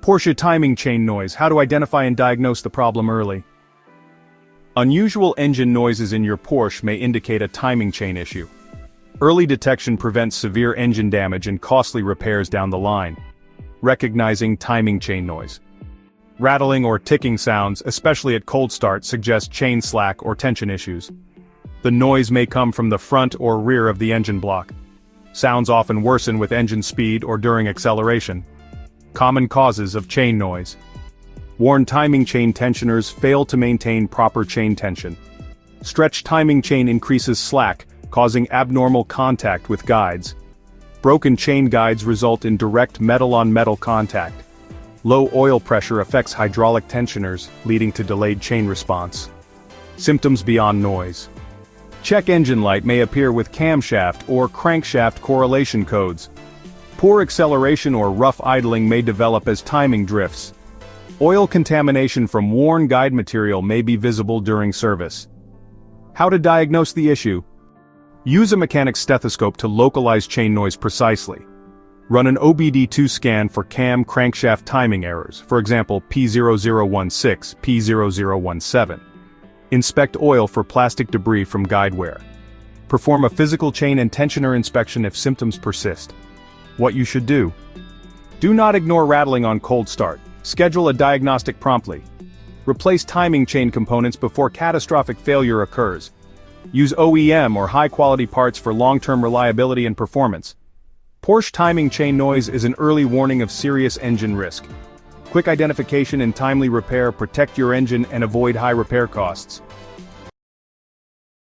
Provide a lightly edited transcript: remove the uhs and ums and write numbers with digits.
Porsche timing chain noise. How to identify and diagnose the problem early. Unusual engine noises in your Porsche may indicate a timing chain issue. Early detection prevents severe engine damage and costly repairs down the line. Recognizing timing chain noise. Rattling or ticking sounds, especially at cold start, suggest chain slack or tension issues. The noise may come from the front or rear of the engine block. Sounds often worsen with engine speed or during acceleration. Common causes of chain noise. Worn timing chain tensioners fail to maintain proper chain tension. Stretched timing chain increases slack, causing abnormal contact with guides. Broken chain guides result in direct metal-on-metal contact. Low oil pressure affects hydraulic tensioners, leading to delayed chain response. Symptoms beyond noise. Check engine light may appear with camshaft or crankshaft correlation codes. Poor acceleration or rough idling may develop as timing drifts. Oil contamination from worn guide material may be visible during service. How to diagnose the issue? Use a mechanic's stethoscope to localize chain noise precisely. Run an OBD2 scan for cam crankshaft timing errors, for example P0016, P0017. Inspect oil for plastic debris from guide wear. Perform a physical chain and tensioner inspection if symptoms persist. What you should do. Do not ignore rattling on cold start. Schedule a diagnostic promptly. Replace timing chain components before catastrophic failure occurs. Use OEM or high-quality parts for long-term reliability and performance. Porsche timing chain noise is an early warning of serious engine risk. Quick identification and timely repair protect your engine and avoid high repair costs.